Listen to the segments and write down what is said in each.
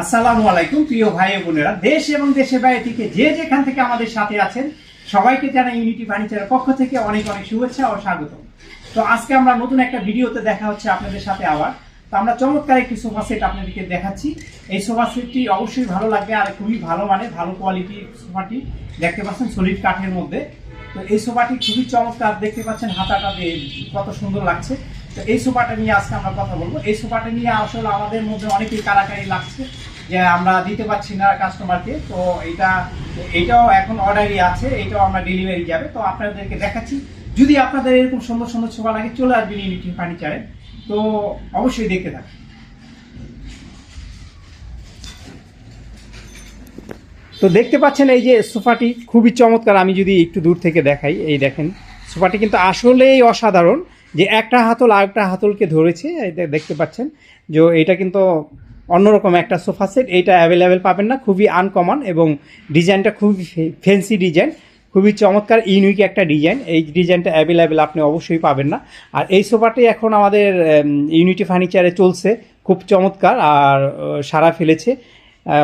আসসালামু আলাইকুম প্রিয় ভাই বোনেরা, দেশ এবং দেশের বাইরে থেকে যে যেখান থেকে আমাদের সাথে আছেন সবাইকে জানাই ইউনিটি ফার্নিচারের পক্ষ থেকে অনেক অনেক শুভেচ্ছা ও স্বাগত। তো আজকে আমরা নতুন একটা ভিডিওতে দেখা হচ্ছে আপনাদের সাথে আবার। তো আমরা চমৎকার একটি সোফা সেট আপনাদেরকে দেখাচ্ছি। এই সোফা সেটটি অবশ্যই ভালো লাগবে আর খুবই ভালো ভালো কোয়ালিটির সোফাটি দেখতে পাচ্ছেন সলিড কাঠের মধ্যে। তো এই সোফাটি খুবই চমৎকার, দেখতে পাচ্ছেন হাতাটা কত সুন্দর লাগছে। তো এই সোফাটা নিয়ে আজকে আমরা কথা বলবো। এই সোফাটা নিয়ে আসলে আমাদের মধ্যে অনেকেই কারাকারি লাগছে যে আমরা দিতে পারছি না কাস্টমারকে। তো এইটাও এখন অর্ডারই আছে, এইটাও আমরা ডেলিভারি যাবে। তো আপনাদেরকে দেখাচ্ছি, যদি আপনাদের এরকম সুন্দর সুন্দর সোফা লাগে চলে আসবেন ইউনিটি ফার্নিচারে। তো অবশ্যই দেখতে থাকুন। তো দেখতে পাচ্ছেন এই যে সোফাটি খুবই চমৎকার। আমি যদি একটু দূর থেকে দেখাই, এই দেখেন সোফাটি কিন্তু আসলেই অসাধারণ, যে একটা হাতল আরেকটা হাতলকে ধরেছে। দেখতে পাচ্ছেন যে এটা কিন্তু অন্যরকম একটা সোফা সেট। এইটা অ্যাভেলেবেল পাবেন না, খুবই আনকমন এবং ডিজাইনটা খুবই ফ্যান্সি ডিজাইন, খুবই চমৎকার ইউনিক একটা ডিজাইন। এই ডিজাইনটা অ্যাভেলেবেল আপনি অবশ্যই পাবেন না। আর এই সোফাটি এখন আমাদের ইউনিটি ফার্নিচারে চলছে, খুব চমৎকার আর সাড়া ফেলেছে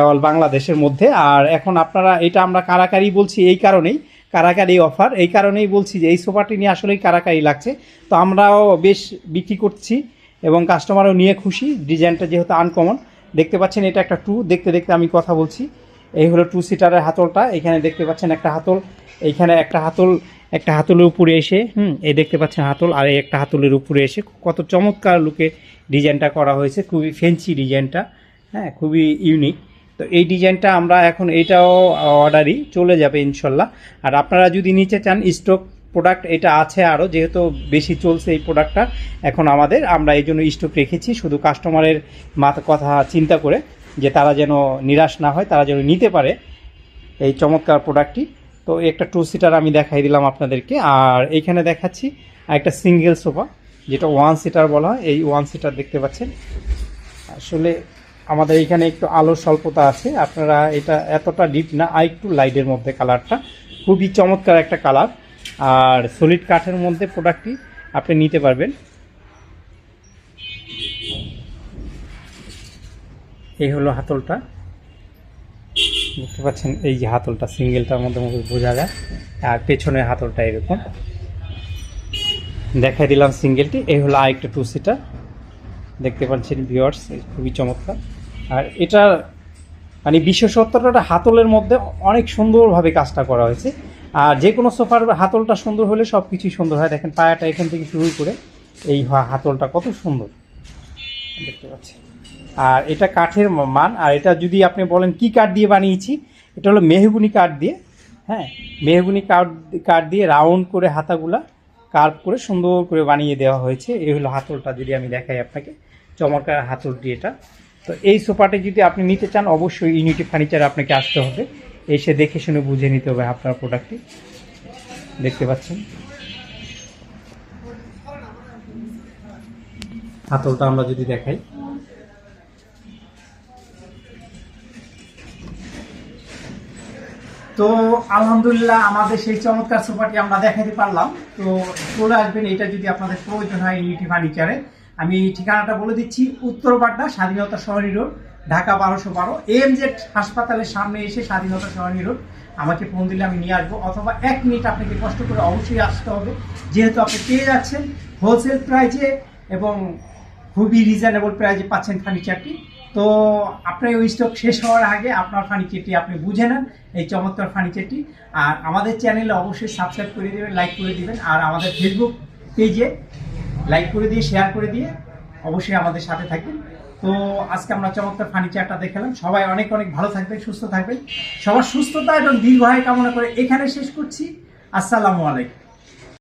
অল বাংলাদেশের মধ্যে। আর এখন আপনারা এটা আমরা কারাকারি বলছি এই কারণেই, কারাকারি অফার এই কারণেই বলছি যে এই সোফাটি নিয়ে আসলেই কারাকারি লাগছে। তো আমরাও বেশ বিক্রি করছি এবং কাস্টমারও নিয়ে খুশি। ডিজাইনটা যেহেতু আনকমন, দেখতে পাচ্ছেন এটা একটা দেখতে দেখতে আমি কথা বলছি। এই হলো 2 সিটারের হাতলটা। এখানে দেখতে পাচ্ছেন একটা হাতল, এইখানে একটা হাতলের উপরে এসে এই দেখতে পাচ্ছেন হাতল, আর এই একটা হাতলের উপরে এসে কত চমৎকার লুকে ডিজাইনটা করা হয়েছে, খুবই ফ্যান্সি ডিজাইনটা, হ্যাঁ খুবই ইউনিক। তো এই ডিজাইনটা আমরা এখন এইটাও অর্ডারই চলে যাবে ইনশাল্লাহ। আর আপনারা যদি নিতে চান স্টক প্রোডাক্ট এটা আছে আরও, যেহেতু বেশি চলছে এই প্রোডাক্টটা এখন আমাদের, আমরা এই জন্য স্টক রেখেছি শুধু কাস্টমারের কথা চিন্তা করে, যে তারা যেন নিরাশ না হয়, তারা যেন নিতে পারে এই চমৎকার প্রোডাক্টটি। তো একটা 2 সিটার আমি দেখাই দিলাম আপনাদেরকে। আর এইখানে দেখাচ্ছি একটা সিঙ্গেল সোফা, যেটা 1 সিটার বলা হয়। এই 1 সিটার দেখতে পাচ্ছেন, আসলে আমাদের এইখানে একটু আলো স্বল্পতা আছে, আপনারা এটা এতটা ডিপ না, আর একটু লাইটের মধ্যে কালারটা, খুবই চমৎকার একটা কালার। আর সলিড কাঠের মধ্যে প্রোডাক্টটি আপনি নিতে পারবেন। এই হলো হাতলটা, দেখতে পাচ্ছেন এই যে হাতলটা সিঙ্গেলটার মধ্যে বোঝা যায়। আর পেছনের হাতলটা এরকম দেখাই দিলাম সিঙ্গেলটি। এই হলো আরেকটা 2 সিটার, দেখতে পাচ্ছেন ভিউয়ার্স, খুবই চমৎকার। আর এটার মানে বিশেষত্বটা হাতলের মধ্যে অনেক সুন্দরভাবে কাজটা করা হয়েছে। আর যে কোনো সোফার হাতলটা সুন্দর হলে সব কিছুই সুন্দর হয়। দেখেন পায়াটা এখান থেকে শুরু করে এই হাতলটা কত সুন্দর দেখতে পাচ্ছেন। আর এটা কাঠের মান। আর এটা যদি আপনি বলেন কি কাঠ দিয়ে বানিয়েছি, এটা হলো মেহগুনি কাঠ দিয়ে, হ্যাঁ মেহগুনি কাঠ দিয়ে রাউন্ড করে হাতাগুলা কার্ভ করে সুন্দর করে বানিয়ে দেওয়া হয়েছে। এই হলো হাতলটা, যদি আমি দেখাই আপনাকে, চমৎকার হাতলটি এটা। তো এই সোফাটি যদি আপনি নিতে চান অবশ্যই ইউনিটি ফার্নিচারে আপনাকে আসতে হবে, এসে দেখে শুনে বুঝে নিতে হবে আপনার প্রোডাক্টটি। দেখতে পাচ্ছেন হাতলটা আমরা যদি দেখাই, তো আলহামদুলিল্লাহ আমাদের সেই চমৎকার সোফাটি আমরা দেখাতে পারলাম। তো চলে আসবেন এটা যদি আপনাদের প্রয়োজন হয় ইউনিটি ফার্নিচারে। আমি ঠিকানাটা বলে দিচ্ছি, উত্তর পাড্ডা, স্বাধীনতা সরণি রোড, ঢাকা 1212। এমজেড হাসপাতালের সামনে এসে স্বাধীনতা সরণি রোড আমাকে ফোন দিলে আমি নিয়ে আসবো, অথবা 1 মিনিট আপনাকে কষ্ট করে অবশ্যই আসতে হবে, যেহেতু আপনি পেয়ে যাচ্ছেন হোলসেল প্রাইজে এবং খুবই রিজনেবল প্রাইজে পাচ্ছেন ফার্নিচারটি। তো আপনার ওই স্টক শেষ হওয়ার আগে আপনার ফার্নিচারটি আপনি বুঝে নেন, এই চমৎকার ফার্নিচারটি। আর আমাদের চ্যানেলে অবশ্যই সাবস্ক্রাইব করে দেবেন, লাইক করে দিবেন। আর আমাদের ফেসবুক পেজে লাইক করে দিয়ে শেয়ার করে দিয়ে অবশ্যই আমাদের সাথে থাকবেন। তো আজকে আমরা চমৎকার ফার্নিচারটা দেখালাম। সবাই অনেক অনেক ভালো থাকবেন, সুস্থ থাকবেন। সবার সুস্থতা এবং দীর্ঘায়ু কামনা করে এখানে শেষ করছি। আসসালামু আলাইকুম।